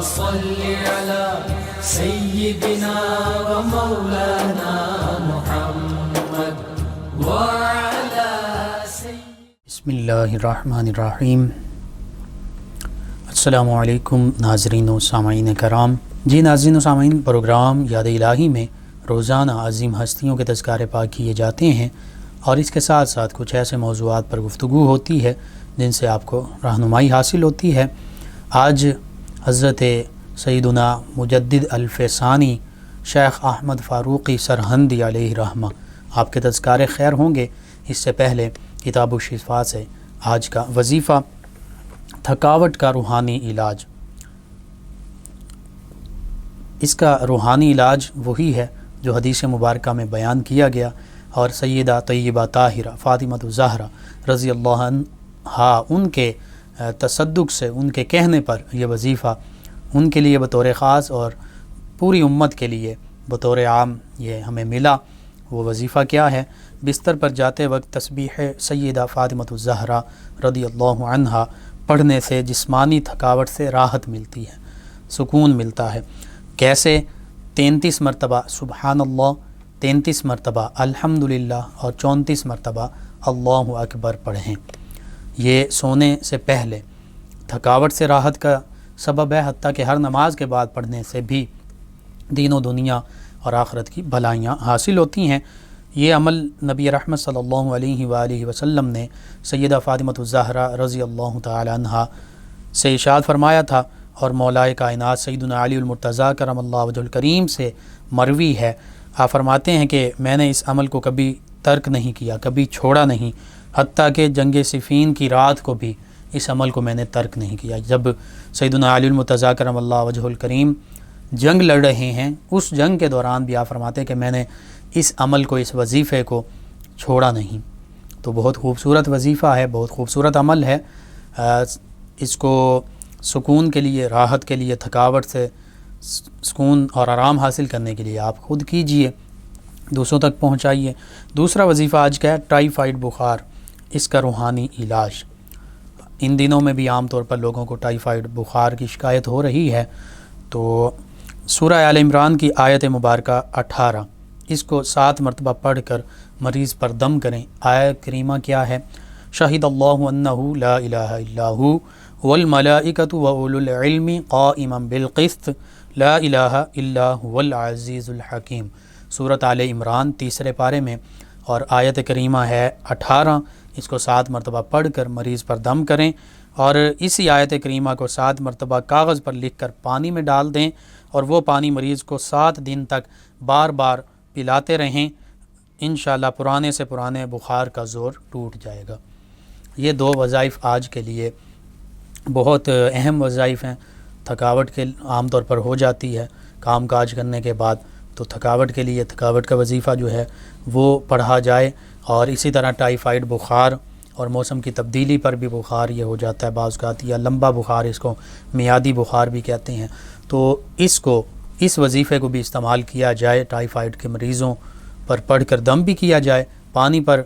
صل على سيدنا ومولانا محمد وعلى بسم اللہ الرحمن الرحیم۔ السلام علیکم ناظرین و سامعین کرام۔ جی ناظرین و سامعین، پروگرام یاد الہی میں روزانہ عظیم ہستیوں کے تذکار پاک کیے جاتے ہیں اور اس کے ساتھ ساتھ کچھ ایسے موضوعات پر گفتگو ہوتی ہے جن سے آپ کو رہنمائی حاصل ہوتی ہے۔ آج حضرت سیدنا مجدد الفسانی شیخ احمد فاروقی سرہندی علیہ رحمہ آپ کے تذکار خیر ہوں گے۔ اس سے پہلے کتاب الشفا سے آج کا وظیفہ، تھکاوٹ کا روحانی علاج۔ اس کا روحانی علاج وہی ہے جو حدیث مبارکہ میں بیان کیا گیا اور سیدہ طیبہ طاہرہ فاطمہ الزہرا رضی اللہ عنہا ان کے تصدق سے، ان کے کہنے پر یہ وظیفہ ان کے لیے بطور خاص اور پوری امت کے لیے بطور عام یہ ہمیں ملا۔ وہ وظیفہ کیا ہے؟ بستر پر جاتے وقت تسبیح سیدہ فاطمہ الزہرا رضی اللہ عنہا پڑھنے سے جسمانی تھکاوٹ سے راحت ملتی ہے، سکون ملتا ہے۔ کیسے؟ 33 مرتبہ سبحان اللہ، 33 مرتبہ الحمدللہ اور 34 مرتبہ اللہ اکبر پڑھیں۔ یہ سونے سے پہلے تھکاوٹ سے راحت کا سبب ہے، حتیٰ کہ ہر نماز کے بعد پڑھنے سے بھی دین و دنیا اور آخرت کی بھلائیاں حاصل ہوتی ہیں۔ یہ عمل نبی رحمت صلی اللہ علیہ وآلہ وسلم نے سیدہ فاطمہ الزہرا رضی اللہ تعالی عنہا سے ارشاد فرمایا تھا اور مولائے کائنات سیدنا علی المرتضیٰ کرم اللہ وجہ الکریم سے مروی ہے۔ آپ فرماتے ہیں کہ میں نے اس عمل کو کبھی ترک نہیں کیا، کبھی چھوڑا نہیں، حتیٰ کہ جنگ صفین کی رات کو بھی اس عمل کو میں نے ترک نہیں کیا۔ جب سیدنا علی المرتضیٰ کرم اللہ وجہ الکریم جنگ لڑ رہے ہیں، اس جنگ کے دوران بھی آپ فرماتے ہیں کہ میں نے اس عمل کو، اس وظیفے کو چھوڑا نہیں۔ تو بہت خوبصورت وظیفہ ہے، بہت خوبصورت عمل ہے۔ اس کو سکون کے لیے، راحت کے لیے، تھکاوٹ سے سکون اور آرام حاصل کرنے کے لیے آپ خود کیجئے، دوسروں تک پہنچائیے۔ دوسرا وظیفہ آج کا ہے ٹائیفائڈ بخار، اس کا روحانی علاج۔ ان دنوں میں بھی عام طور پر لوگوں کو ٹائیفائڈ بخار کی شکایت ہو رہی ہے، تو سورہ آل عمران کی آیت مبارکہ 18 اس کو 7 مرتبہ پڑھ کر مریض پر دم کریں۔ آیت کریمہ کیا ہے؟ شہد اللہ انہ لا الہ الا ہو والملائکۃ واولو العلم قائما بالقسط لا الہ الا هو العزیز الحکیم۔ سورۃ آل عمران 3 پارے میں، اور آیت کریمہ ہے 18۔ اس کو 7 مرتبہ پڑھ کر مریض پر دم کریں اور اسی آیت کریمہ کو 7 مرتبہ کاغذ پر لکھ کر پانی میں ڈال دیں اور وہ پانی مریض کو 7 دن تک بار بار پلاتے رہیں۔ انشاءاللہ پرانے سے پرانے بخار کا زور ٹوٹ جائے گا۔ یہ 2 وظائف آج کے لیے بہت اہم وظائف ہیں۔ تھکاوٹ کے عام طور پر ہو جاتی ہے کام کاج کرنے کے بعد، تو تھکاوٹ کے لیے تھکاوٹ کا وظیفہ جو ہے وہ پڑھا جائے، اور اسی طرح ٹائیفائڈ بخار اور موسم کی تبدیلی پر بھی بخار یہ ہو جاتا ہے بعض اوقات، یا لمبا بخار، اس کو میادی بخار بھی کہتے ہیں، تو اس وظیفے کو بھی استعمال کیا جائے۔ ٹائیفائڈ کے مریضوں پر پڑھ کر دم بھی کیا جائے، پانی پر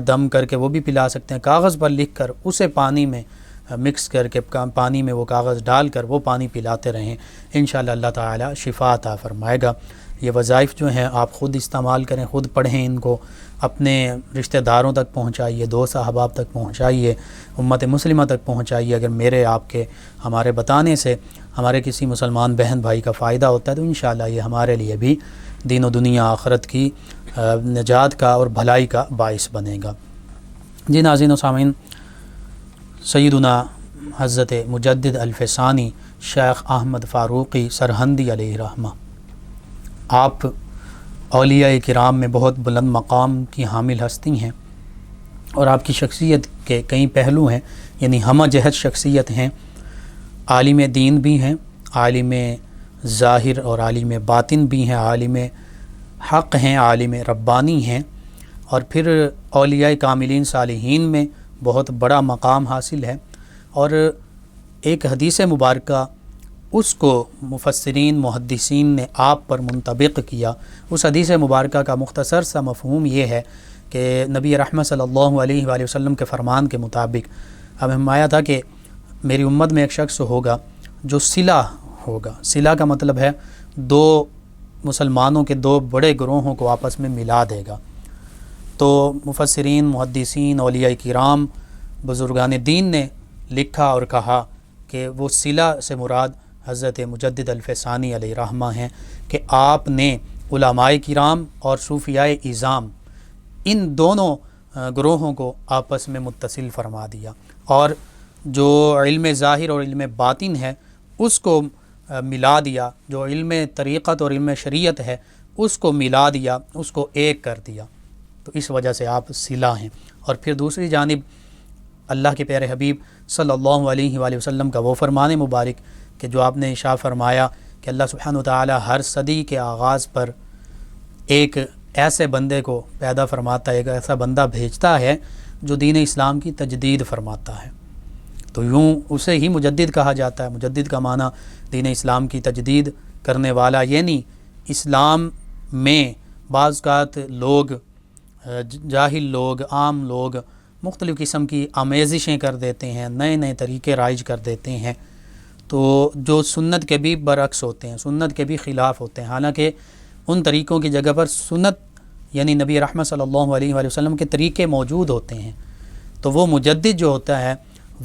دم کر کے وہ بھی پلا سکتے ہیں، کاغذ پر لکھ کر اسے پانی میں مکس کر کے پانی میں وہ کاغذ ڈال کر وہ پانی پلاتے رہیں، انشاءاللہ اللہ تعالی شفا عطا فرمائے گا۔ یہ وظائف جو ہیں آپ خود استعمال کریں، خود پڑھیں، ان کو اپنے رشتہ داروں تک پہنچائیے، دوست احباب تک پہنچائیے، امت مسلمہ تک پہنچائیے۔ اگر میرے، آپ کے، ہمارے بتانے سے ہمارے کسی مسلمان بہن بھائی کا فائدہ ہوتا ہے تو انشاءاللہ یہ ہمارے لیے بھی دین و دنیا آخرت کی نجات کا اور بھلائی کا باعث بنے گا۔ جی ناظرین و سامعین، سیدنا حضرت مجدد الفسانی شیخ احمد فاروقی سرہندی علیہ رحمہ، آپ اولیاء کرام میں بہت بلند مقام کی حامل ہستی ہیں اور آپ کی شخصیت کے کئی پہلو ہیں، یعنی ہمہ جہت شخصیت ہیں۔ عالم دین بھی ہیں، عالم ظاہر اور عالم باطن بھی ہیں، عالم حق ہیں، عالم ربانی ہیں، اور پھر اولیاء کاملین صالحین میں بہت بڑا مقام حاصل ہے۔ اور ایک حدیث مبارکہ اس کو مفسرین محدثین نے آپ پر منطبق کیا۔ اس حدیث مبارکہ کا مختصر سا مفہوم یہ ہے کہ نبی رحمت صلی اللہ علیہ وآلہ وسلم کے فرمان کے مطابق ہمیں فرمایا تھا کہ میری امت میں ایک شخص ہوگا جو صلہ ہوگا۔ صلہ کا مطلب ہے دو مسلمانوں کے دو بڑے گروہوں کو آپس میں ملا دے گا۔ تو مفسرین، محدثین، اولیاء کرام، بزرگان دین نے لکھا اور کہا کہ وہ صلہ سے مراد حضرت مجدد الفسانی علیہ رحمہ ہیں کہ آپ نے علماء کرام اور صوفیاء اعظام ان دونوں گروہوں کو آپس میں متصل فرما دیا، اور جو علم ظاہر اور علم باطن ہے اس کو ملا دیا، جو علم طریقت اور علم شریعت ہے اس کو ملا دیا، اس کو ایک کر دیا۔ تو اس وجہ سے آپ صلہ ہیں۔ اور پھر دوسری جانب اللہ کے پیارے حبیب صلی اللہ علیہ وآلہ وسلم کا وہ فرمان مبارک کہ جو آپ نے ارشاد فرمایا کہ اللہ سبحانہ وتعالی ہر صدی کے آغاز پر ایک ایسے بندے کو پیدا فرماتا ہے، ایک ایسا بندہ بھیجتا ہے جو دین اسلام کی تجدید فرماتا ہے۔ تو یوں اسے ہی مجدد کہا جاتا ہے۔ مجدد کا معنی دین اسلام کی تجدید کرنے والا، یعنی اسلام میں بعض اوقات لوگ، جاہل لوگ، عام لوگ مختلف قسم کی آمیزشیں کر دیتے ہیں، نئے نئے طریقے رائج کر دیتے ہیں، تو جو سنت کے بھی برعکس ہوتے ہیں، سنت کے بھی خلاف ہوتے ہیں۔ حالانکہ ان طریقوں کی جگہ پر سنت یعنی نبی رحمت صلی اللہ علیہ وآلہ وسلم کے طریقے موجود ہوتے ہیں، تو وہ مجدد جو ہوتا ہے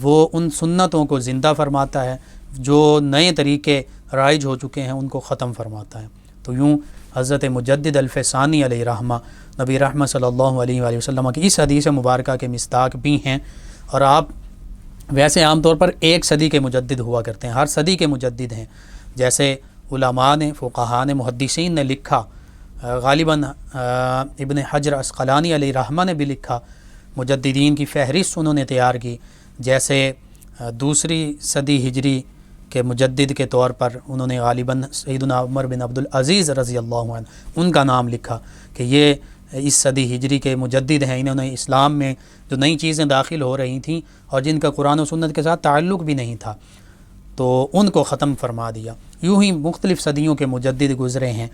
وہ ان سنتوں کو زندہ فرماتا ہے، جو نئے طریقے رائج ہو چکے ہیں ان کو ختم فرماتا ہے۔ تو یوں حضرت مجدد الفسانی علیہ رحمہ نبی رحمت صلی اللہ علیہ وآلہ وسلم کی اس حدیث مبارکہ کے مصداق بھی ہیں، اور آپ ویسے عام طور پر ایک صدی کے مجدد ہوا کرتے ہیں، ہر صدی کے مجدد ہیں۔ جیسے علماء نے، فقہاء نے، محدثین نے لکھا، غالباً ابن حجر عسقلانی علیہ رحمہ نے بھی لکھا، مجددین کی فہرست انہوں نے تیار کی، جیسے دوسری صدی ہجری کے مجدد کے طور پر انہوں نے غالباً سیدنا عمر بن عبدالعزیز رضی اللہ عنہ ان کا نام لکھا کہ یہ اس صدی ہجری کے مجدد ہیں، انہوں نے اسلام میں جو نئی چیزیں داخل ہو رہی تھیں اور جن کا قرآن و سنت کے ساتھ تعلق بھی نہیں تھا تو ان کو ختم فرما دیا۔ یوں ہی مختلف صدیوں کے مجدد گزرے ہیں۔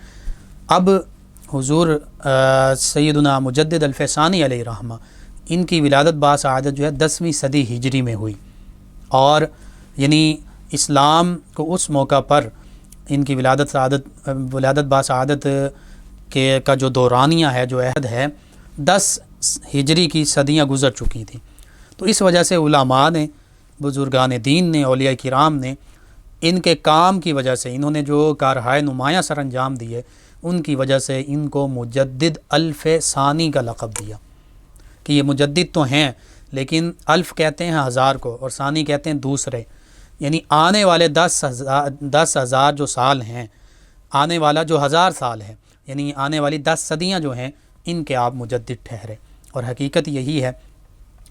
اب حضور سیدنا مجدد الفسانی علیہ رحمہ ان کی ولادت باسعادت جو ہے 10ویں صدی ہجری میں ہوئی، اور یعنی اسلام کو اس موقع پر ان کی ولادت باسعادت کا جو دورانیہ ہے، جو عہد ہے، 10 ہجری کی صدیاں گزر چکی تھیں۔ تو اس وجہ سے علماء نے، بزرگان دین نے، اولیاء کرام نے ان کے کام کی وجہ سے، انہوں نے جو کارہائے نمایاں سر انجام دیے ان کی وجہ سے ان کو مجدد الفسانی کا لقب دیا کہ یہ مجدد تو ہیں لیکن الف کہتے ہیں 1000 کو اور ثانی کہتے ہیں دوسرے، یعنی آنے والے 10,000 جو سال ہیں، آنے والا جو 1000 سال ہے، یعنی آنے والی 10 صدیاں جو ہیں ان کے آپ مجدد ٹھہرے۔ اور حقیقت یہی ہے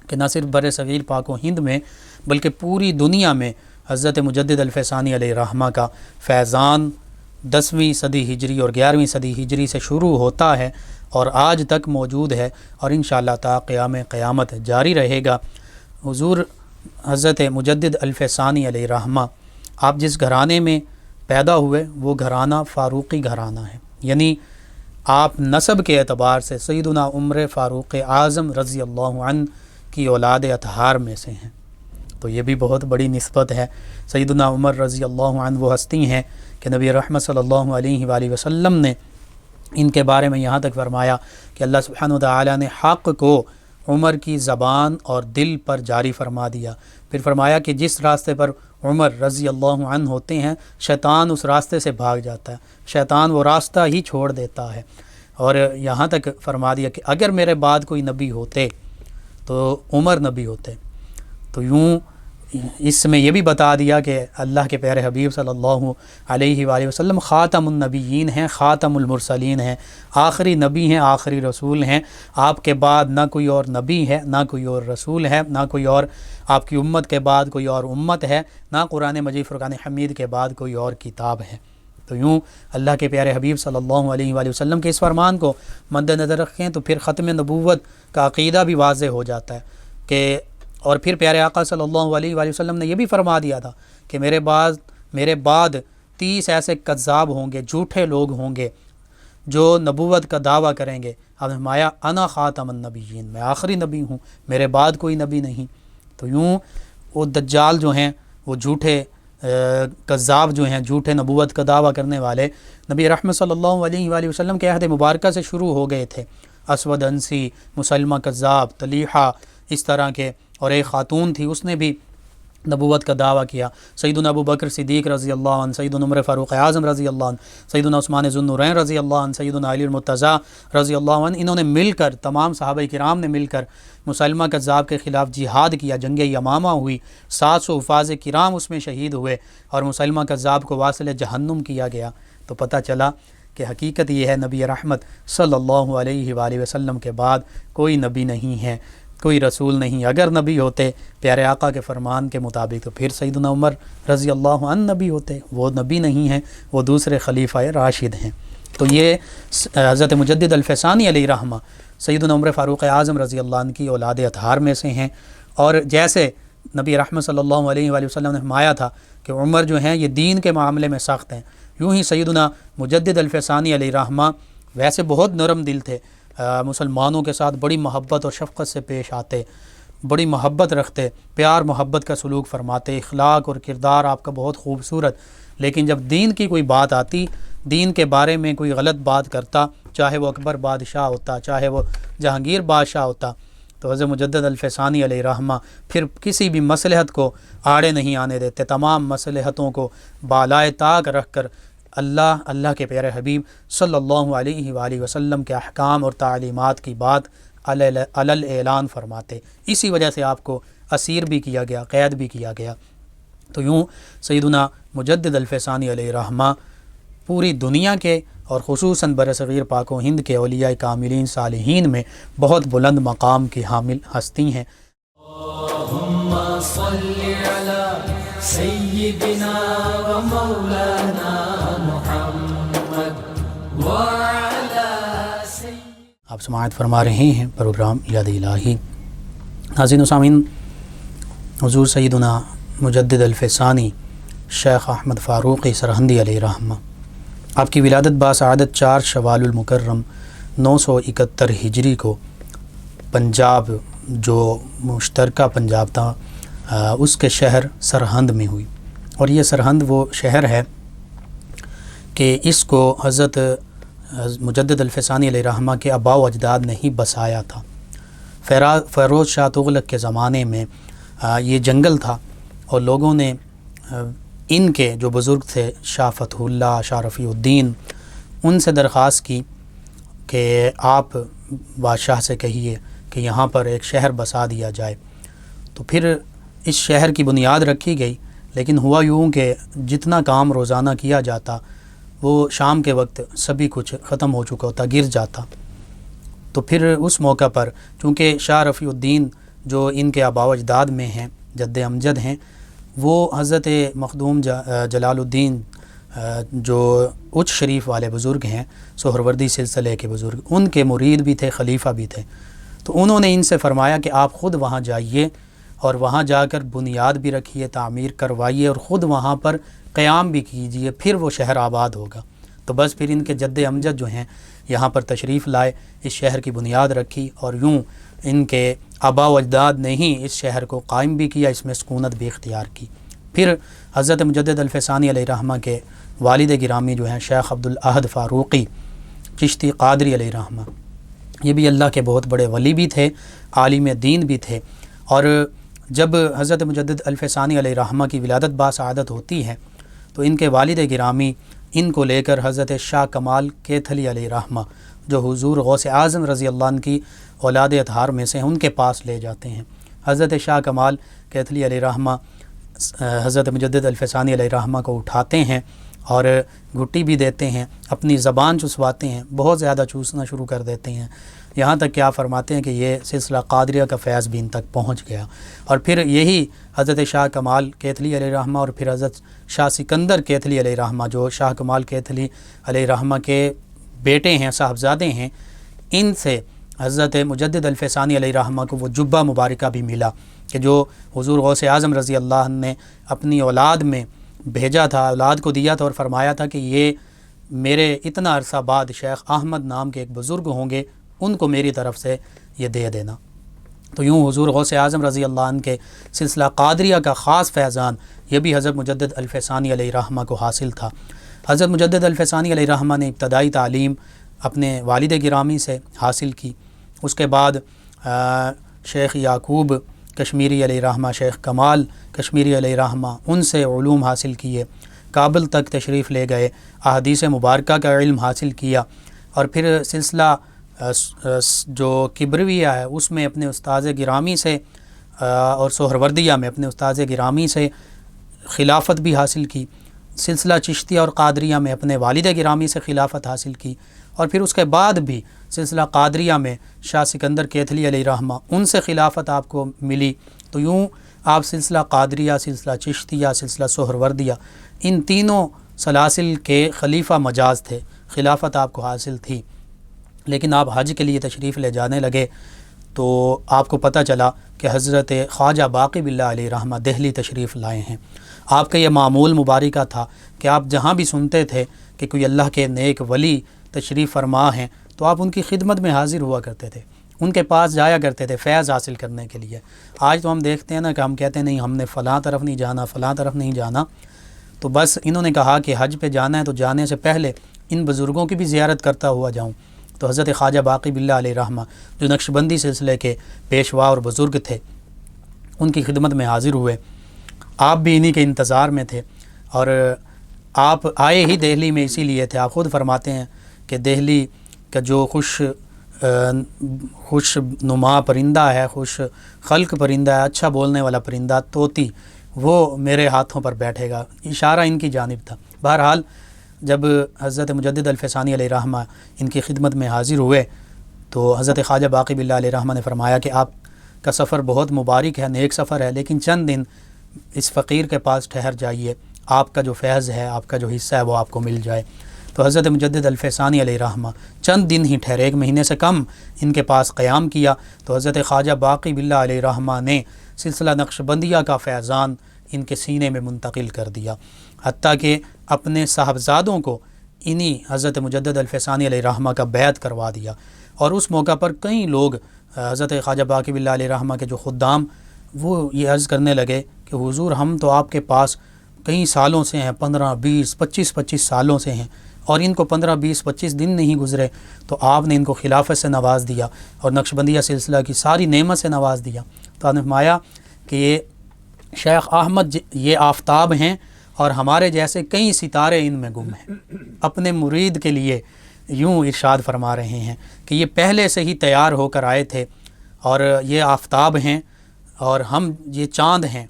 کہ نہ صرف بر صغیر پاک و ہند میں بلکہ پوری دنیا میں حضرت مجدد الفسانی علیہ رحمہ کا فیضان 10ویں صدی ہجری اور 11ویں صدی ہجری سے شروع ہوتا ہے اور آج تک موجود ہے، اور انشاءاللہ تا قیام قیامت جاری رہے گا۔ حضور حضرت مجدد الفسانی علیہ رحمہ آپ جس گھرانے میں پیدا ہوئے وہ گھرانہ فاروقی گھرانہ ہے، یعنی آپ نسب کے اعتبار سے سیدنا عمر فاروق اعظم رضی اللہ عنہ کی اولاد اطہار میں سے ہیں۔ تو یہ بھی بہت بڑی نسبت ہے۔ سیدنا عمر رضی اللہ عنہ وہ ہستی ہیں کہ نبی رحمت صلی اللہ علیہ وآلہ وسلم نے ان کے بارے میں یہاں تک فرمایا کہ اللہ سبحانہ وتعالی نے حق کو عمر کی زبان اور دل پر جاری فرما دیا۔ پھر فرمایا کہ جس راستے پر عمر رضی اللہ عنہ ہوتے ہیں شیطان اس راستے سے بھاگ جاتا ہے، شیطان وہ راستہ ہی چھوڑ دیتا ہے۔ اور یہاں تک فرما دیا کہ اگر میرے بعد کوئی نبی ہوتے تو عمر نبی ہوتے۔ تو یوں اس میں یہ بھی بتا دیا کہ اللہ کے پیارے حبیب صلی اللہ علیہ وآلہ وسلم خاتم النبیین ہیں، خاتم المرسلین ہیں، آخری نبی ہیں، آخری رسول ہیں۔ آپ کے بعد نہ کوئی اور نبی ہے، نہ کوئی اور رسول ہے، نہ کوئی اور آپ کی امت کے بعد کوئی اور امت ہے، نہ قرآن مجید فرقان حمید کے بعد کوئی اور کتاب ہے۔ تو یوں اللہ کے پیارے حبیب صلی اللہ علیہ وآلہ وسلم کے اس فرمان کو مد نظر رکھیں تو پھر ختم نبوت کا عقیدہ بھی واضح ہو جاتا ہے کہ، اور پھر پیارے آقا صلی اللہ علیہ وآلہ وسلم نے یہ بھی فرما دیا تھا کہ میرے بعد 30 ایسے کذاب ہوں گے، جھوٹے لوگ ہوں گے جو نبوت کا دعویٰ کریں گے۔ اب فرمایا انا خاتم النبیین، میں آخری نبی ہوں، میرے بعد کوئی نبی نہیں۔ تو یوں وہ دجال جو ہیں، وہ جھوٹے کذاب جو ہیں، جھوٹے نبوت کا دعویٰ کرنے والے، نبی رحمت صلی اللہ علیہ وآلہ وسلم کے عہد مبارکہ سے شروع ہو گئے تھے۔ اسود انسی، مسلمہ کذاب، طلیحہ، اس طرح کے، اور ایک خاتون تھی، اس نے بھی نبوت کا دعویٰ کیا۔ سیدنا ابو بکر صدیق رضی اللہ عنہ، سیدنا عمر فاروق اعظم رضی اللہ عنہ، سیدنا عثمان ذو النورین رضی اللہ عنہ، سیدنا علی المرتضیٰ رضی اللہ عنہ، انہوں نے مل کر، تمام صحابہ کرام نے مل کر مسلمہ کذاب کے خلاف جہاد کیا۔ جنگ یمامہ ہوئی، 700 حفاظ کرام اس میں شہید ہوئے، اور مسلمہ کذاب کو واصل جہنم کیا گیا۔ تو پتہ چلا کہ حقیقت یہ ہے، نبی رحمت صلی اللہ علیہ وآلہ وسلم کے بعد کوئی نبی نہیں ہے، کوئی رسول نہیں۔ اگر نبی ہوتے پیارے آقا کے فرمان کے مطابق تو پھر سیدنا عمر رضی اللہ عنہ نبی ہوتے، وہ نبی نہیں ہیں، وہ دوسرے خلیفہ راشد ہیں۔ تو یہ حضرت مجدد الفسانی علیہ رحمہ سیدنا عمر فاروق اعظم رضی اللہ عنہ کی اولاد اطہار میں سے ہیں، اور جیسے نبی رحمت صلی اللہ علیہ وآلہ وسلم نے فرمایا تھا کہ عمر جو ہیں یہ دین کے معاملے میں سخت ہیں، یوں ہی سیدنا مجدد الفسانی علیہ رحمہ ویسے بہت نرم دل تھے، مسلمانوں کے ساتھ بڑی محبت اور شفقت سے پیش آتے، بڑی محبت رکھتے، پیار محبت کا سلوک فرماتے، اخلاق اور کردار آپ کا بہت خوبصورت، لیکن جب دین کی کوئی بات آتی، دین کے بارے میں کوئی غلط بات کرتا، چاہے وہ اکبر بادشاہ ہوتا، چاہے وہ جہانگیر بادشاہ ہوتا، تو حضرت مجدد الفسانی علیہ رحمہ پھر کسی بھی مصلحت کو آڑے نہیں آنے دیتے، تمام مصلحتوں کو بالائے طاق رکھ کر اللہ کے پیارے حبیب صلی اللہ علیہ وآلہ وسلم کے احکام اور تعلیمات کی بات علل اعلان فرماتے۔ اسی وجہ سے آپ کو اسیر بھی کیا گیا، قید بھی کیا گیا۔ تو یوں سیدنا مجدد الفسانی علیہ رحمہ پوری دنیا کے اور خصوصاً برصغیر پاک و ہند کے اولیاء کاملین صالحین میں بہت بلند مقام کی حامل ہستی ہیں۔ اللہم صلی علی سیدنا و مولانا محمد وعلی آپ سماعت فرما رہے ہیں پروگرام یاد الہی۔ ناظرین و سامعین، حضور سیدنا مجدد الفسانی شیخ احمد فاروقی سرہندی علیہ رحمہ، آپ کی ولادت باسعادت 4 شوال المکرم 971 ہجری کو پنجاب، جو مشترکہ پنجاب تھا، اس کے شہر سرہند میں ہوئی۔ اور یہ سرہند وہ شہر ہے کہ اس کو حضرت مجدد الفسانی علیہ رحمہ کے آباء و اجداد نے ہی بسایا تھا۔ فیروز شاہ تغلق کے زمانے میں یہ جنگل تھا، اور لوگوں نے ان کے جو بزرگ تھے شاہ فتح اللہ، شاہ رفیع الدین، ان سے درخواست کی کہ آپ بادشاہ سے کہیے کہ یہاں پر ایک شہر بسا دیا جائے۔ تو پھر اس شہر کی بنیاد رکھی گئی، لیکن ہوا یوں کہ جتنا کام روزانہ کیا جاتا وہ شام کے وقت سبھی کچھ ختم ہو چکا ہوتا، گر جاتا۔ تو پھر اس موقع پر چونکہ شاہ رفیع الدین جو ان کے آباء و اجداد میں ہیں، جد امجد ہیں، وہ حضرت مخدوم جلال الدین جو اچ شریف والے بزرگ ہیں، سہروردی سلسلے کے بزرگ، ان کے مرید بھی تھے، خلیفہ بھی تھے۔ تو انہوں نے ان سے فرمایا کہ آپ خود وہاں جائیے اور وہاں جا کر بنیاد بھی رکھیے، تعمیر کروائیے، اور خود وہاں پر قیام بھی کیجیے، پھر وہ شہر آباد ہوگا۔ تو بس پھر ان کے جد امجد جو ہیں یہاں پر تشریف لائے، اس شہر کی بنیاد رکھی، اور یوں ان کے آباء و اجداد نے ہی اس شہر کو قائم بھی کیا، اس میں سکونت بھی اختیار کی۔ پھر حضرت مجدد الفسانی علیہ رحمہ کے والد گرامی جو ہیں شیخ عبدالاحد فاروقی چشتی قادری علیہ رحمہ، یہ بھی اللہ کے بہت بڑے ولی بھی تھے، عالم دین بھی تھے۔ اور جب حضرت مجدد الفسانی علیہ رحمہ کی ولادت باسعادت ہوتی ہے تو ان کے والد گرامی ان کو لے کر حضرت شاہ کمال کیتھلی علیہ رحمہ، جو حضور غوث اعظم رضی اللہ عنہ کی اولاد اطہار میں سے ہیں، ان کے پاس لے جاتے ہیں۔ حضرت شاہ کمال کیتھلی علیہ رحمہ حضرت مجدد الفسانی علیہ رحمہ کو اٹھاتے ہیں اور گھٹی بھی دیتے ہیں، اپنی زبان چسواتے ہیں، بہت زیادہ چوسنا شروع کر دیتے ہیں، یہاں تک کہ آپ فرماتے ہیں کہ یہ سلسلہ قادریہ کا فیض بھی ان تک پہنچ گیا۔ اور پھر یہی حضرت شاہ کمال کیتھلی علیہ رحمہ اور پھر حضرت شاہ سکندر کیتھلی علیہ رحمہ، جو شاہ کمال کیتھلی علیہ رحمہ کے بیٹے ہیں، صاحبزادے ہیں، ان سے حضرت مجدد الفسانی علیہ رحمہ کو وہ جبہ مبارکہ بھی ملا کہ جو حضور غوث اعظم رضی اللہ عنہ نے اپنی اولاد میں بھیجا تھا، اولاد کو دیا تھا، اور فرمایا تھا کہ یہ میرے اتنا عرصہ بعد شیخ احمد نام کے ایک بزرگ ہوں گے، ان کو میری طرف سے یہ دے دینا۔ تو یوں حضور غوث اعظم رضی اللہ عنہ کے سلسلہ قادریہ کا خاص فیضان یہ بھی حضرت مجدد الفیضانی علیہ رحمہ کو حاصل تھا۔ حضرت مجدد الفیضانی علیہ رحمہ نے ابتدائی تعلیم اپنے والد گرامی سے حاصل کی، اس کے بعد شیخ یعقوب کشمیری علیہ رحمہ، شیخ کمال کشمیری علیہ رحمہ، ان سے علوم حاصل کیے، کابل تک تشریف لے گئے، احادیث مبارکہ کا علم حاصل کیا، اور پھر سلسلہ جو کبرویہ ہے اس میں اپنے استاذ گرامی سے اور سہروردیہ میں اپنے استاذ گرامی سے خلافت بھی حاصل کی، سلسلہ چشتیہ اور قادریہ میں اپنے والد گرامی سے خلافت حاصل کی، اور پھر اس کے بعد بھی سلسلہ قادریہ میں شاہ سکندر کیتھلی علیہ رحمہ ان سے خلافت آپ کو ملی۔ تو یوں آپ سلسلہ قادریہ، سلسلہ چشتیہ، سلسلہ سہروردیہ ان تینوں سلاسل کے خلیفہ مجاز تھے، خلافت آپ کو حاصل تھی۔ لیکن آپ حج کے لیے تشریف لے جانے لگے تو آپ کو پتہ چلا کہ حضرت خواجہ باقی باللہ علیہ رحمہ دہلی تشریف لائے ہیں۔ آپ کا یہ معمول مبارکہ تھا کہ آپ جہاں بھی سنتے تھے کہ کوئی اللہ کے نیک ولی تشریف فرما ہیں تو آپ ان کی خدمت میں حاضر ہوا کرتے تھے، ان کے پاس جایا کرتے تھے فیض حاصل کرنے کے لیے۔ آج تو ہم دیکھتے ہیں نا کہ ہم کہتے ہیں نہیں ہم نے فلاں طرف نہیں جانا، فلاں طرف نہیں جانا، تو بس انہوں نے کہا کہ حج پہ جانا ہے تو جانے سے پہلے ان بزرگوں کی بھی زیارت کرتا ہوا جاؤں۔ تو حضرت خواجہ باقی باللہ علیہ رحمہ جو نقشبندی سلسلے کے پیشوا اور بزرگ تھے ان کی خدمت میں حاضر ہوئے۔ آپ بھی انہی کے انتظار میں تھے، اور آپ آئے ہی دہلی میں اسی لیے تھے۔ آپ خود فرماتے ہیں کہ دہلی کا جو خوش نما پرندہ ہے، خوش خلق پرندہ ہے، اچھا بولنے والا پرندہ طوطی، وہ میرے ہاتھوں پر بیٹھے گا، اشارہ ان کی جانب تھا۔ بہرحال جب حضرت مجدد الفیضانی علیہ رحمہ ان کی خدمت میں حاضر ہوئے تو حضرت خواجہ باقی باللہ علیہ رحمہ نے فرمایا کہ آپ کا سفر بہت مبارک ہے، نیک سفر ہے، لیکن چند دن اس فقیر کے پاس ٹھہر جائیے، آپ کا جو فیض ہے، آپ کا جو حصہ ہے وہ آپ کو مل جائے۔ تو حضرت مجدد الفیضانی علیہ رحمہ چند دن ہی ٹھہرے، 1 مہینے سے کم ان کے پاس قیام کیا، تو حضرت خواجہ باقی باللہ علیہ رحمہ نے سلسلہ نقشبندیہ کا فیضان ان کے سینے میں منتقل کر دیا، حتیٰ کہ اپنے صاحبزادوں کو انہی حضرت مجدد الفیضانی علیہ رحمہ کا بیعت کروا دیا۔ اور اس موقع پر کئی لوگ حضرت خواجہ باقی باللہ علیہ رحمہ کے جو خدام وہ یہ عرض کرنے لگے کہ حضور ہم تو آپ کے پاس کئی سالوں سے ہیں، 15 20 25 سالوں سے ہیں، اور ان کو 15 20 25 دن نہیں گزرے تو آپ نے ان کو خلافت سے نواز دیا اور نقشبندیہ سلسلہ کی ساری نعمت سے نواز دیا۔ تو آپ نے فرمایا کہ یہ شیخ احمد یہ آفتاب ہیں اور ہمارے جیسے کئی ستارے ان میں گم ہیں۔ اپنے مرید کے لیے یوں ارشاد فرما رہے ہیں کہ یہ پہلے سے ہی تیار ہو کر آئے تھے، اور یہ آفتاب ہیں اور ہم یہ چاند ہیں،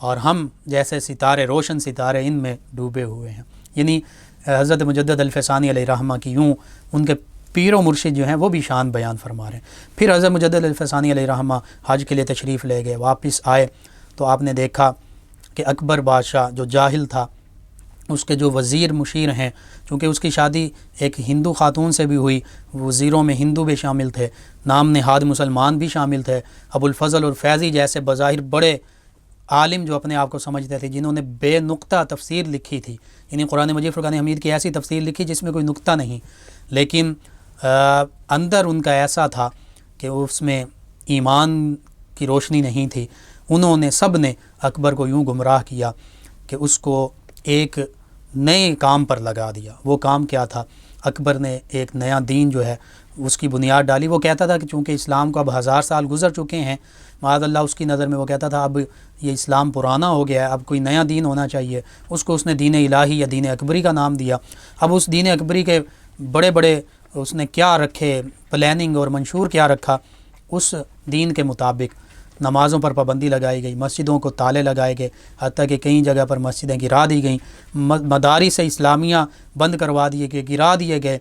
اور ہم جیسے ستارے، روشن ستارے ان میں ڈوبے ہوئے ہیں۔ یعنی حضرت مجدد الفیضانی علیہ رحمہ کی یوں ان کے پیر و مرشد جو ہیں وہ بھی شان بیان فرما رہے ہیں۔ پھر حضرت مجدد الفیضانی علیہ رحمہ حج کے لیے تشریف لے گئے، واپس آئے تو آپ نے دیکھا کہ اکبر بادشاہ جو جاہل تھا، اس کے جو وزیر مشیر ہیں، چونکہ اس کی شادی ایک ہندو خاتون سے بھی ہوئی، وزیروں میں ہندو بھی شامل تھے، نام نہاد مسلمان بھی شامل تھے، ابو الفضل اور فیضی جیسے بظاہر بڑے عالم جو اپنے آپ کو سمجھتے تھے، جنہوں نے بے نقطہ تفسیر لکھی تھی، یعنی قرآن مجید فرقان حمید کی ایسی تفسیر لکھی جس میں کوئی نقطہ نہیں، لیکن اندر ان کا ایسا تھا کہ اس میں ایمان کی روشنی نہیں تھی۔ انہوں نے سب نے اکبر کو یوں گمراہ کیا کہ اس کو ایک نئے کام پر لگا دیا۔ وہ کام کیا تھا؟ اکبر نے ایک نیا دین جو ہے اس کی بنیاد ڈالی۔ وہ کہتا تھا کہ چونکہ اسلام کو اب 1000 سال گزر چکے ہیں، معاذ اللہ اس کی نظر میں وہ کہتا تھا اب یہ اسلام پرانا ہو گیا ہے، اب کوئی نیا دین ہونا چاہیے۔ اس نے دین الہی یا دین اکبری کا نام دیا۔ اب اس دین اکبری کے بڑے بڑے اس نے کیا رکھے، پلاننگ اور منشور کیا رکھا، اس دین کے مطابق نمازوں پر پابندی لگائی گئی، مسجدوں کو تالے لگائے گئے، حتیٰ کہ کئی جگہ پر مسجدیں گرا دی گئیں، مدارس اسلامیہ بند کروا دیے گئے، گرا دیے گئے۔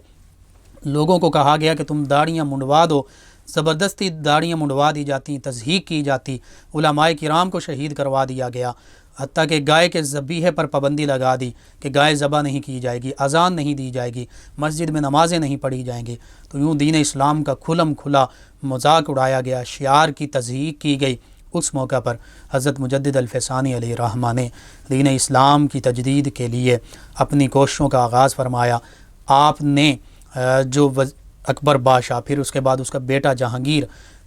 لوگوں کو کہا گیا کہ تم داڑیاں منڈوا دو، زبردستی داڑیاں منڈوا دی جاتی، تضحیک کی جاتی، علماء کرام کو شہید کروا دیا گیا، حتیٰ کہ گائے کے ذبیحے پر پابندی لگا دی کہ گائے ذبح نہیں کی جائے گی، اذان نہیں دی جائے گی، مسجد میں نمازیں نہیں پڑھی جائیں گی۔ تو یوں دین اسلام کا کھلم کھلا مذاق اڑایا گیا، شعار کی تضحیک کی گئی۔ اس موقع پر حضرت مجدد الفیضانی علیہ رحمہ نے دین اسلام کی تجدید کے لیے اپنی کوششوں کا آغاز فرمایا۔ آپ نے جو اکبر بادشاہ، پھر اس کے بعد اس کا بیٹا جہانگیر،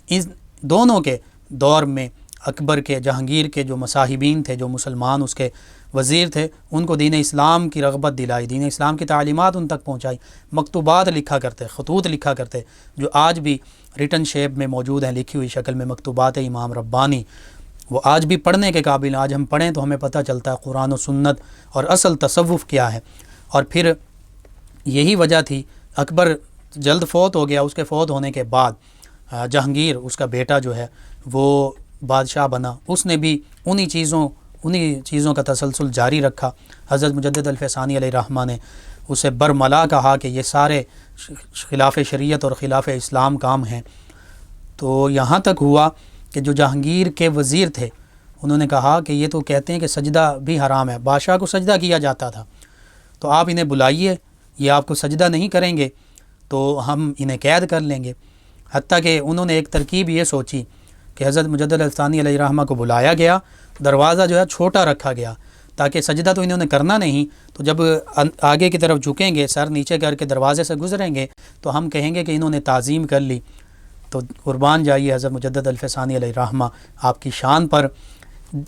ان دونوں کے دور میں اکبر کے، جہانگیر کے جو مصاحبین تھے، جو مسلمان اس کے وزیر تھے، ان کو دین اسلام کی رغبت دلائی، دین اسلام کی تعلیمات ان تک پہنچائی، مکتوبات لکھا کرتے، خطوط لکھا کرتے، جو آج بھی ریٹن شیپ میں موجود ہیں، لکھی ہوئی شکل میں مکتوبات امام ربانی، وہ آج بھی پڑھنے کے قابل ہیں۔ آج ہم پڑھیں تو ہمیں پتہ چلتا ہے قرآن و سنت اور اصل تصوف کیا ہے۔ اور پھر یہی وجہ تھی، اکبر جلد فوت ہو گیا، اس کے فوت ہونے کے بعد جہانگیر اس کا بیٹا جو ہے وہ بادشاہ بنا، اس نے بھی انہی چیزوں کا تسلسل جاری رکھا۔ حضرت مجدد الفسانی علیہ الرحمہ نے اسے برملا کہا کہ یہ سارے خلاف شریعت اور خلاف اسلام کام ہیں۔ تو یہاں تک ہوا کہ جو جہانگیر کے وزیر تھے انہوں نے کہا کہ یہ تو کہتے ہیں کہ سجدہ بھی حرام ہے، بادشاہ کو سجدہ کیا جاتا تھا، تو آپ انہیں بلائیے، یہ آپ کو سجدہ نہیں کریں گے تو ہم انہیں قید کر لیں گے۔ حتیٰ کہ انہوں نے ایک ترکیب یہ سوچی کہ حضرت مجدد الفسانی علیہ الرحمہ کو بلایا گیا، دروازہ جو ہے چھوٹا رکھا گیا تاکہ سجدہ تو انہوں نے کرنا نہیں، تو جب آگے کی طرف جھکیں گے، سر نیچے کر کے دروازے سے گزریں گے تو ہم کہیں گے کہ انہوں نے تعظیم کر لی۔ تو قربان جائیے حضرت مجدد الفسانی علیہ الرحمہ آپ کی شان پر،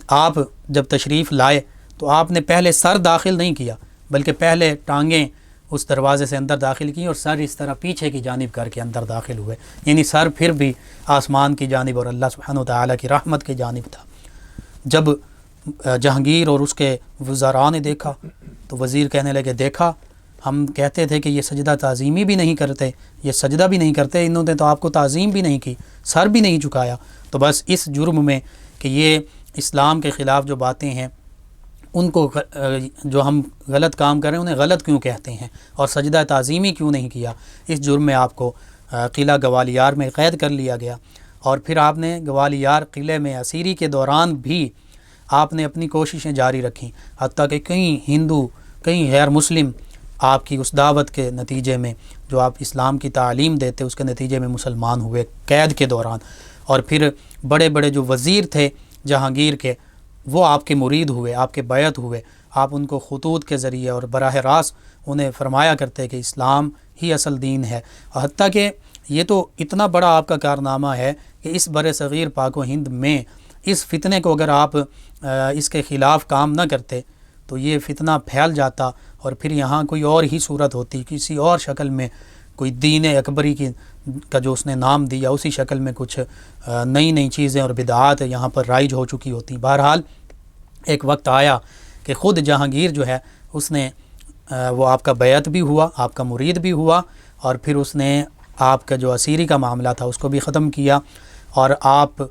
آپ جب تشریف لائے تو آپ نے پہلے سر داخل نہیں کیا بلکہ پہلے ٹانگیں اس دروازے سے اندر داخل کی اور سر اس طرح پیچھے کی جانب کر کے اندر داخل ہوئے، یعنی سر پھر بھی آسمان کی جانب اور اللہ سبحانہ وتعالی کی رحمت کی جانب تھا۔ جب جہانگیر اور اس کے وزراء نے دیکھا تو وزیر کہنے لگے، دیکھا ہم کہتے تھے کہ یہ سجدہ تعظیمی بھی نہیں کرتے، یہ سجدہ بھی نہیں کرتے، انہوں نے تو آپ کو تعظیم بھی نہیں کی، سر بھی نہیں جھکایا۔ تو بس اس جرم میں کہ یہ اسلام کے خلاف جو باتیں ہیں ان کو جو ہم غلط کام کریں انہیں غلط کیوں کہتے ہیں اور سجدہ تعظیمی کیوں نہیں کیا، اس جرم میں آپ کو قلعہ گوالیار میں قید کر لیا گیا۔ اور پھر آپ نے گوالیار قلعے میں اسیری کے دوران بھی آپ نے اپنی کوششیں جاری رکھیں، حتیٰ کہ کئی ہندو، کئی غیر مسلم آپ کی اس دعوت کے نتیجے میں، جو آپ اسلام کی تعلیم دیتے اس کے نتیجے میں مسلمان ہوئے قید کے دوران۔ اور پھر بڑے بڑے جو وزیر تھے جہانگیر کے، وہ آپ کے مرید ہوئے، آپ کے بیعت ہوئے، آپ ان کو خطوط کے ذریعے اور براہ راست انہیں فرمایا کرتے کہ اسلام ہی اصل دین ہے۔ اور حتیٰ کہ یہ تو اتنا بڑا آپ کا کارنامہ ہے کہ اس بر صغیر پاک و ہند میں اس فتنے کو اگر آپ اس کے خلاف کام نہ کرتے تو یہ فتنہ پھیل جاتا اور پھر یہاں کوئی اور ہی صورت ہوتی، کسی اور شکل میں کوئی دین اکبری کا جو اس نے نام دیا اسی شکل میں کچھ نئی چیزیں اور بدعات یہاں پر رائج ہو چکی ہوتی۔ بہرحال ایک وقت آیا کہ خود جہانگیر جو ہے اس نے وہ آپ کا بیعت بھی ہوا، آپ کا مرید بھی ہوا، اور پھر اس نے آپ کا جو اسیری کا معاملہ تھا اس کو بھی ختم کیا اور آپ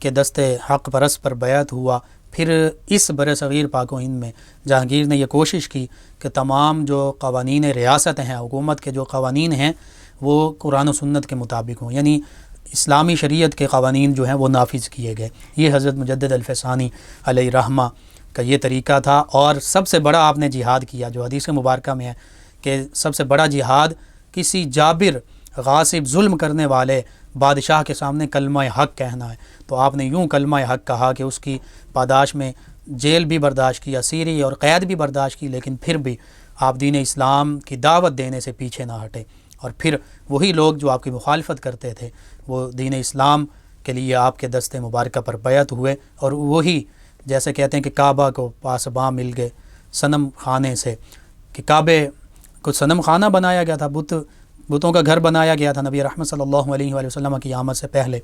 کے دست حق پرست پر بیعت ہوا۔ پھر اس بر صغیر پاک و ہند میں جہانگیر نے یہ کوشش کی کہ تمام جو قوانین ریاست ہیں، حکومت کے جو قوانین ہیں وہ قرآن و سنت کے مطابق ہوں، یعنی اسلامی شریعت کے قوانین جو ہیں وہ نافذ کیے گئے۔ یہ حضرت مجدد الفسانی علیہ الرحمہ کا یہ طریقہ تھا۔ اور سب سے بڑا آپ نے جہاد کیا، جو حدیث مبارکہ میں ہے کہ سب سے بڑا جہاد کسی جابر، غاصب، ظلم کرنے والے بادشاہ کے سامنے کلمہ حق کہنا ہے۔ تو آپ نے یوں کلمہ حق کہا کہ اس کی پاداش میں جیل بھی برداشت کی، اسیری اور قید بھی برداشت کی، لیکن پھر بھی آپ دین اسلام کی دعوت دینے سے پیچھے نہ ہٹے۔ اور پھر وہی لوگ جو آپ کی مخالفت کرتے تھے وہ دین اسلام کے لیے آپ کے دست مبارکہ پر بیعت ہوئے، اور وہی جیسے کہتے ہیں کہ کعبہ کو پاسباں مل گئے صنم خانے سے، کہ کعبے کو صنم خانہ بنایا گیا تھا، بتوں کا گھر بنایا گیا تھا نبی رحمت صلی اللہ علیہ وآلہ وسلم کی آمد سے پہلے۔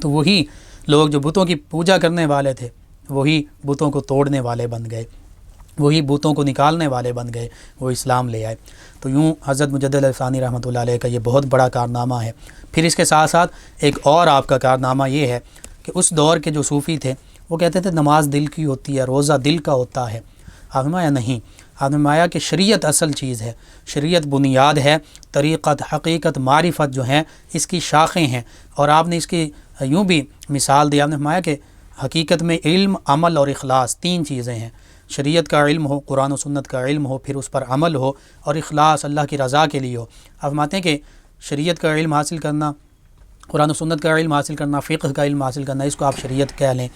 تو وہی لوگ جو بتوں کی پوجا کرنے والے تھے وہی بتوں کو توڑنے والے بن گئے، وہی بتوں کو نکالنے والے بن گئے، وہ اسلام لے آئے۔ تو یوں حضرت مجدد الفسانی رحمۃ اللہ علیہ کا یہ بہت بڑا کارنامہ ہے۔ پھر اس کے ساتھ ساتھ ایک اور آپ کا کارنامہ یہ ہے کہ اس دور کے جو صوفی تھے وہ کہتے تھے نماز دل کی ہوتی ہے، روزہ دل کا ہوتا ہے۔ آپ نے فرمایا نہیں، آپ نے فرمایا کہ شریعت اصل چیز ہے، شریعت بنیاد ہے، طریقت، حقیقت، معرفت جو ہیں اس کی شاخیں ہیں۔ اور آپ نے اس کی یوں بھی مثال دی، آپ نے فرمایا کہ حقیقت میں علم، عمل اور اخلاص تین چیزیں ہیں۔ شریعت کا علم ہو، قرآن و سنت کا علم ہو، پھر اس پر عمل ہو، اور اخلاص اللہ کی رضا کے لیے ہو۔ آپ فرماتے ہیں کہ شریعت کا علم حاصل کرنا، قرآن و سنت کا علم حاصل کرنا، فقہ کا علم حاصل کرنا، اس کو آپ شریعت کہہ لیں۔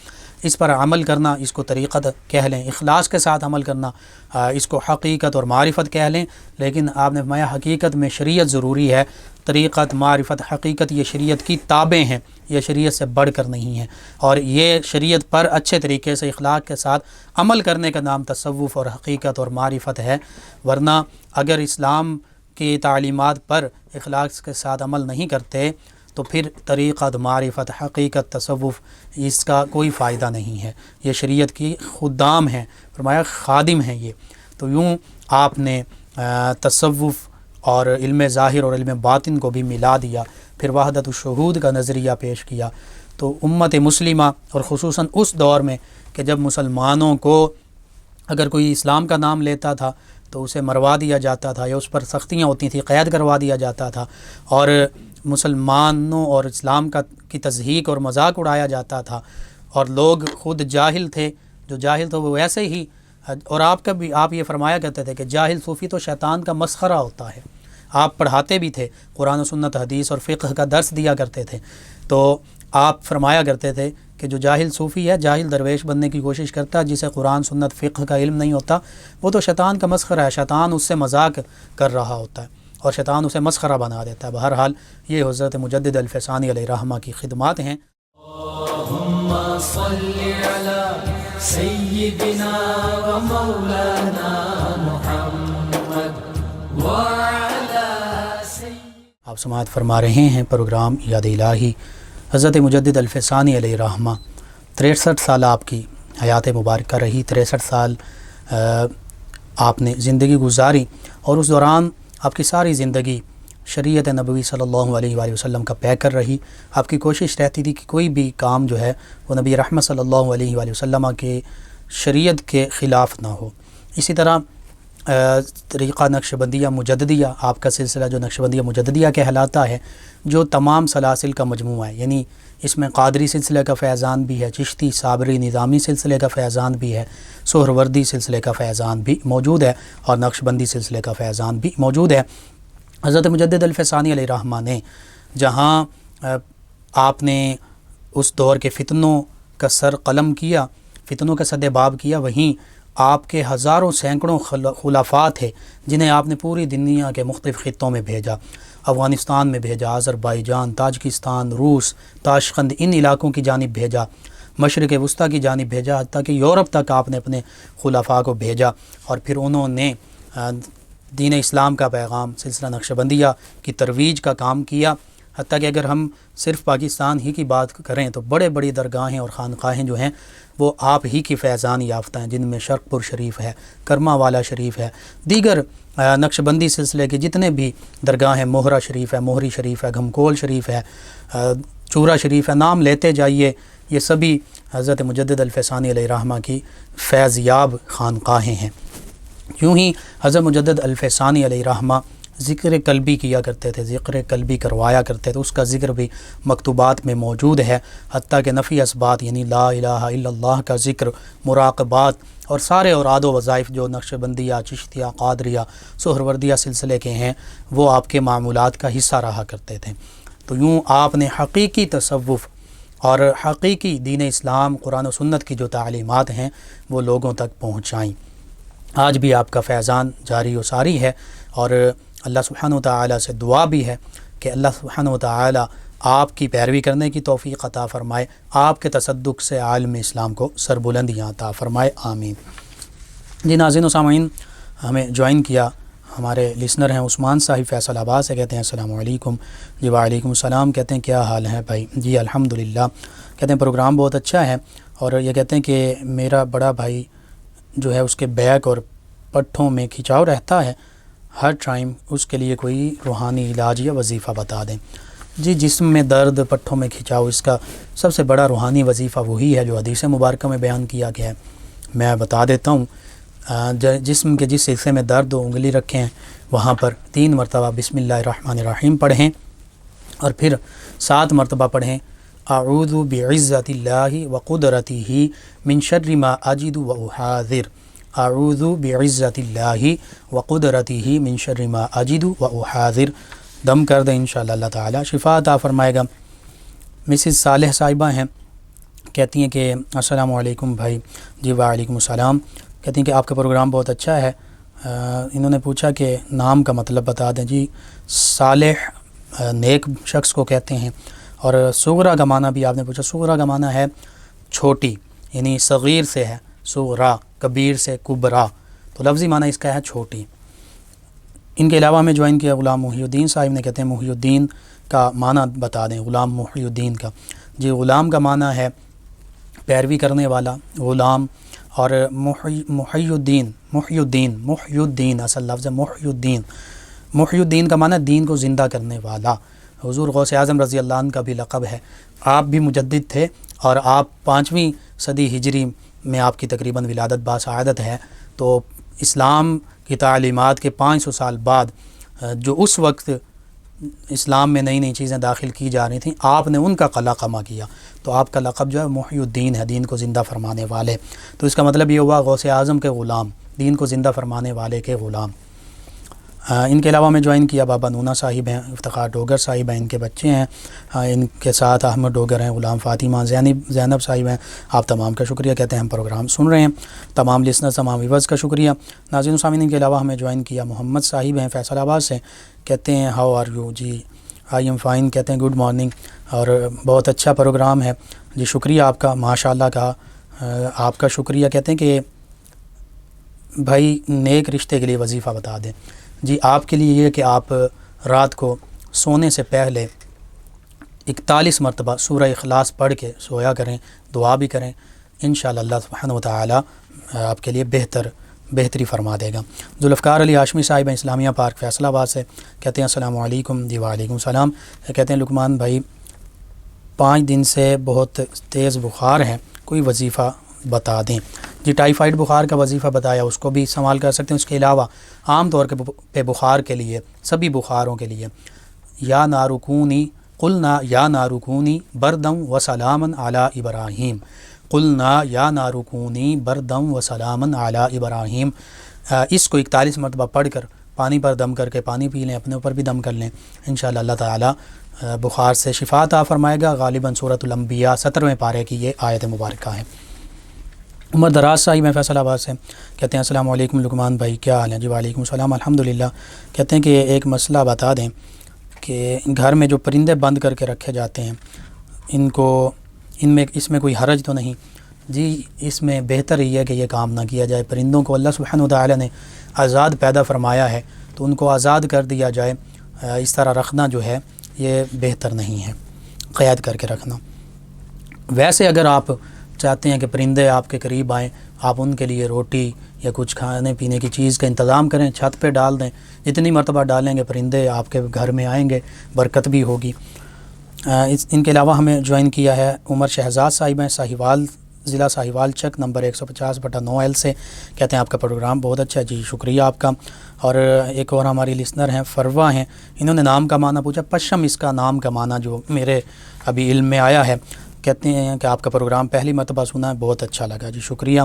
اس پر عمل کرنا اس کو طریقت کہہ لیں، اخلاص کے ساتھ عمل کرنا اس کو حقیقت اور معرفت کہہ لیں، لیکن آپ نے فرمایا حقیقت میں شریعت ضروری ہے، طریقت معرفت حقیقت یہ شریعت کی تابع ہیں، یہ شریعت سے بڑھ کر نہیں ہیں، اور یہ شریعت پر اچھے طریقے سے اخلاق کے ساتھ عمل کرنے کا نام تصوف اور حقیقت اور معرفت ہے۔ ورنہ اگر اسلام کی تعلیمات پر اخلاق کے ساتھ عمل نہیں کرتے تو پھر طریقت معرفت حقیقت تصوف اس کا کوئی فائدہ نہیں ہے، یہ شریعت کی خدام ہیں، فرمایا خادم ہیں یہ۔ تو یوں آپ نے تصوف اور علم ظاہر اور علم باطن کو بھی ملا دیا، پھر وحدت الشہود کا نظریہ پیش کیا۔ تو امت مسلمہ اور خصوصاً اس دور میں کہ جب مسلمانوں کو اگر کوئی اسلام کا نام لیتا تھا تو اسے مروا دیا جاتا تھا یا اس پر سختیاں ہوتی تھیں، قید کروا دیا جاتا تھا، اور مسلمانوں اور اسلام کی تضحیک اور مذاق اڑایا جاتا تھا، اور لوگ خود جاہل تھے، جو جاہل تھے وہ ویسے ہی، اور آپ یہ فرمایا کرتے تھے کہ جاہل صوفی تو شیطان کا مسخرہ ہوتا ہے۔ آپ پڑھاتے بھی تھے، قرآن و سنت حدیث اور فقہ کا درس دیا کرتے تھے، تو آپ فرمایا کرتے تھے کہ جو جاہل صوفی ہے، جاہل درویش بننے کی کوشش کرتا ہے، جسے قرآن سنت فقہ کا علم نہیں ہوتا، وہ تو شیطان کا مسخرہ ہے، شیطان اس سے مذاق کر رہا ہوتا ہے اور شیطان اسے مسخرہ بنا دیتا ہے۔ بہرحال یہ حضرت مجدد الفسانی علیہ رحمہ کی خدمات ہیں۔ اللہم صلی علی سیدنا و مولانا محمد وعلی سیدنا۔ آپ سماعت فرما رہے ہیں پروگرام یاد الہی۔ حضرت مجدد الفسانی علیہ رحمہ 63 سال آپ کی حیات مبارکہ رہی، 63 سال آپ نے زندگی گزاری، اور اس دوران آپ کی ساری زندگی شریعت نبوی صلی اللہ علیہ وآلہ وسلم کا پے کر رہی۔ آپ کی کوشش رہتی تھی کہ کوئی بھی کام جو ہے وہ نبی رحمت صلی اللہ علیہ وآلہ وسلم کے شریعت کے خلاف نہ ہو۔ اسی طرح طریقہ نقشبندیہ مجددیہ، آپ کا سلسلہ جو نقشبندیہ مجددیہ کہلاتا ہے، جو تمام سلاسل کا مجموعہ ہے، یعنی اس میں قادری سلسلے کا فیضان بھی ہے، چشتی صابری نظامی سلسلے کا فیضان بھی ہے، سہروردی سلسلے کا فیضان بھی موجود ہے، اور نقشبندی سلسلے کا فیضان بھی موجود ہے۔ حضرت مجدد الفسانی علیہ رحمہ نے جہاں آپ نے اس دور کے فتنوں کا سر قلم کیا، فتنوں کا سد باب کیا، وہیں آپ کے ہزاروں سینکڑوں خلفاء تھے جنہیں آپ نے پوری دنیا کے مختلف خطوں میں بھیجا، افغانستان میں بھیجا، آذربائیجان، تاجکستان، روس، تاشقند، ان علاقوں کی جانب بھیجا، مشرق وسطیٰ کی جانب بھیجا، حتیٰ کہ یورپ تک آپ نے اپنے خلفاء کو بھیجا، اور پھر انہوں نے دین اسلام کا پیغام، سلسلہ نقشبندیہ کی ترویج کا کام کیا۔ حتیٰ کہ اگر ہم صرف پاکستان ہی کی بات کریں تو بڑے بڑی درگاہیں اور خانقاہیں جو ہیں وہ آپ ہی کی فیضان یافتہ ہیں، جن میں شرق پور شریف ہے، کرما والا شریف ہے، دیگر نقشبندی سلسلے کے جتنے بھی درگاہ ہیں، موہرا شریف ہے، موہری شریف ہے، گھمکول شریف ہے، چورا شریف ہے، نام لیتے جائیے، یہ سبھی حضرت مجدد الفسانی علیہ رحمہ کی فیض یاب خانقاہیں ہیں۔ یوں ہی حضرت مجدد الفسانی علیہ رحمہ ذکر قلبی کیا کرتے تھے، ذکر قلبی کروایا کرتے تھے، اس کا ذکر بھی مکتوبات میں موجود ہے، حتیٰ کہ نفی اسبات یعنی لا الہ الا اللہ کا ذکر، مراقبات اور سارے اوراد و وظائف جو نقشبندیہ، چشتیہ، قادریہ، سہروردیہ سلسلے کے ہیں وہ آپ کے معمولات کا حصہ رہا کرتے تھے۔ تو یوں آپ نے حقیقی تصوف اور حقیقی دین اسلام، قرآن و سنت کی جو تعلیمات ہیں وہ لوگوں تک پہنچائیں۔ آج بھی آپ کا فیضان جاری و ساری ہے، اور اللہ سبحانہ و تعالیٰ سے دعا بھی ہے کہ اللہ سبحانہ و تعالیٰ آپ کی پیروی کرنے کی توفیق عطا فرمائے، آپ کے تصدق سے عالم اسلام کو سربلندیاں عطا فرمائے، آمین۔ جی ناظرین و سامعین، ہمیں جوائن کیا ہمارے لسنر ہیں عثمان صاحب فیصل آباد سے، کہتے ہیں السلام علیکم۔ جی وعلیکم السلام، کہتے ہیں کیا حال ہے بھائی؟ جی الحمدللہ، کہتے ہیں پروگرام بہت اچھا ہے، اور یہ کہتے ہیں کہ میرا بڑا بھائی جو ہے اس کے بیک اور پٹھوں میں کھچاؤ رہتا ہے ہر ٹائم، اس کے لیے کوئی روحانی علاج یا وظیفہ بتا دیں۔ جی جسم میں درد، پٹھوں میں کھچاؤ، اس کا سب سے بڑا روحانی وظیفہ وہی ہے جو حدیث مبارکہ میں بیان کیا گیا ہے۔ میں بتا دیتا ہوں، جسم کے جس حصے میں درد ہو انگلی رکھیں، وہاں پر 3 مرتبہ بسم اللہ الرحمن الرحیم پڑھیں، اور پھر 7 مرتبہ پڑھیں اعوذ بعزت اللہ وقدرتہ من شر ما اجد واحاذر، اعوذ بعزت اللہ وقدرتہ من شر ما اجد واحاذر۔ دم کر دیں انشاءاللہ اللہ تعالی شفا عطا فرمائے گا۔ مسز صالح صاحبہ ہیں، کہتی ہیں کہ السلام علیکم بھائی. جی وعلیکم السلام. کہتی ہیں کہ آپ کا پروگرام بہت اچھا ہے. انہوں نے پوچھا کہ نام کا مطلب بتا دیں. جی صالح نیک شخص کو کہتے ہیں. اور صغرا کا معنی بھی آپ نے پوچھا. صغرا کا معنی ہے چھوٹی، یعنی صغیر سے ہے صغرا، کبیر سے کبرا، تو لفظی معنی اس کا ہے چھوٹی. ان کے علاوہ ہمیں جوائن کیا غلام محی الدین صاحب نے. کہتے ہیں محی الدین کا معنی بتا دیں. غلام محی الدین کا. جی غلام کا معنی ہے پیروی کرنے والا، غلام. اور محی الدین اصل لفظ ہے محی الدین. محی الدین کا معنی دین کو زندہ کرنے والا. حضور غوث اعظم رضی اللہ عنہ کا بھی لقب ہے. آپ بھی مجدد تھے اور آپ 5ویں صدی ہجری میں آپ کی تقریباً ولادت باسعادت ہے. تو اسلام کی تعلیمات کے 500 سال بعد جو اس وقت اسلام میں نئی نئی چیزیں داخل کی جا رہی تھیں، آپ نے ان کا قلقمہ کیا. تو آپ کا لقب جو ہے محی الدین ہے، دین کو زندہ فرمانے والے. تو اس کا مطلب یہ ہوا غوث اعظم کے غلام، دین کو زندہ فرمانے والے کے غلام. ان کے علاوہ میں جوائن کیا بابا نونا صاحب ہیں، افتخار ڈوگر صاحب ہیں، ان کے بچے ہیں. ان کے ساتھ احمد ڈوگر ہیں، غلام فاطمہ، زینب صاحب ہیں. آپ تمام کا شکریہ. کہتے ہیں ہم پروگرام سن رہے ہیں. تمام لسنر، تمام ویورز کا شکریہ. ناظرین و سامعین، ان کے علاوہ ہمیں جوائن کیا محمد صاحب ہیں فیصل آباد سے. کہتے ہیں ہاؤ آر یو. جی آئی ایم فائن. کہتے ہیں گڈ مارننگ، اور بہت اچھا پروگرام ہے. جی شکریہ آپ کا، ماشاء اللہ کا آپ کا شکریہ. کہتے ہیں کہ بھائی نیک رشتے کے لیے وظیفہ بتا دیں. جی آپ کے لیے یہ کہ آپ رات کو سونے سے پہلے 41 مرتبہ سورہ اخلاص پڑھ کے سویا کریں، دعا بھی کریں. انشاءاللہ اللہ سبحانہ و تعالی آپ کے لیے بہتری فرما دے گا. ذوالفقار علی ہاشمی صاحب ہیں اسلامیہ پارک فیصل آباد سے. کہتے ہیں السلام علیکم. جی وعلیکم السلام. کہتے ہیں لقمان بھائی 5 دن سے بہت تیز بخار ہے، کوئی وظیفہ بتا دیں. جی ٹائیفائڈ بخار کا وظیفہ بتایا، اس کو بھی استعمال کر سکتے ہیں. اس کے علاوہ عام طور پہ بخار کے لیے، سبھی بخاروں کے لیے یا نارکونی قلنا یا نارکونی بردم و سلامن علی ابراہیم، قلنا یا نارکونی بردم و سلامن علی ابراہیم. اس کو 41 مرتبہ پڑھ کر پانی پر دم کر کے پانی پی لیں، اپنے اوپر بھی دم کر لیں. انشاءاللہ اللہ تعالی بخار سے شفا عطا فرمائے گا. غالباً سورۃ الانبیاء 17ویں پارے کی یہ آیت مبارکہ ہے. عمر دراز صاحب ہیں فیصل آباد سے. کہتے ہیں السلام علیکم لقمان بھائی، کیا حال ہے؟ جی وعلیکم السلام، الحمدللہ. کہتے ہیں کہ ایک مسئلہ بتا دیں کہ گھر میں جو پرندے بند کر کے رکھے جاتے ہیں، اس میں کوئی حرج تو نہیں؟ جی اس میں بہتر یہ ہے کہ یہ کام نہ کیا جائے. پرندوں کو اللہ سبحانہ و تعالی نے آزاد پیدا فرمایا ہے، تو ان کو آزاد کر دیا جائے. اس طرح رکھنا جو ہے یہ بہتر نہیں ہے، قید کر کے رکھنا. ویسے اگر آپ چاہتے ہیں کہ پرندے آپ کے قریب آئیں، آپ ان کے لیے روٹی یا کچھ کھانے پینے کی چیز کا انتظام کریں، چھت پہ ڈال دیں. جتنی مرتبہ ڈالیں گے پرندے آپ کے گھر میں آئیں گے، برکت بھی ہوگی. ان کے علاوہ ہمیں جوائن کیا ہے عمر شہزاد صاحب ہیں، ساہیوال، ضلع ساہیوال چک نمبر 150/9L سے. کہتے ہیں آپ کا پروگرام بہت اچھا ہے. جی شکریہ آپ کا. اور ایک اور ہماری لسنر ہیں فروا ہیں، انہوں نے نام کا معنی پوچھا. پشم اس کا نام کا معنی جو میرے ابھی علم میں آیا ہے. کہتے ہیں کہ آپ کا پروگرام پہلی مرتبہ سنا ہے، بہت اچھا لگا. جی شکریہ.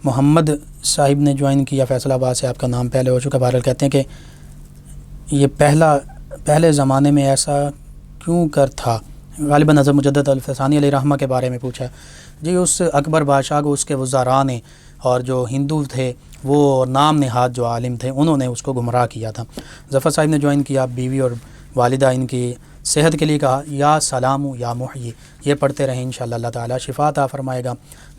محمد صاحب نے جوائن کیا فیصل آباد سے. آپ کا نام پہلے ہو چکا. بہرحال کہتے ہیں کہ یہ پہلے زمانے میں ایسا کیوں کر تھا؟ غالباً حضرت مجدد الفسانی علیہ رحمہ کے بارے میں پوچھا. جی اس اکبر بادشاہ کو اس کے وزراء نے اور جو ہندو تھے وہ نام نہاد جو عالم تھے انہوں نے اس کو گمراہ کیا تھا. ظفر صاحب نے جوائن کیا. بیوی اور والدہ ان کی صحت کے لیے کہا یا سلام یا محیی، یہ پڑھتے رہیں، انشاءاللہ اللہ تعالی شفا عطا فرمائے گا.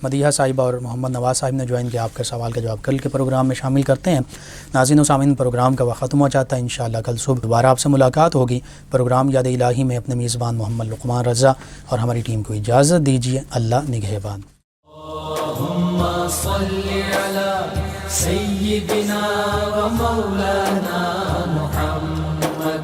مدیحہ صاحبہ اور محمد نواز صاحب نے جوائن کیا. آپ کے سوال کا جواب کل کے پروگرام میں شامل کرتے ہیں. ناظرین و سامعین پروگرام کا وقت ختم ہو جاتا ہے. انشاءاللہ کل صبح دوبارہ آپ سے ملاقات ہوگی. پروگرام یاد الہی میں اپنے میزبان محمد لقمان رضا اور ہماری ٹیم کو اجازت دیجیے. اللہ نگہبان. اللهم صل على سيدنا ومولانا محمد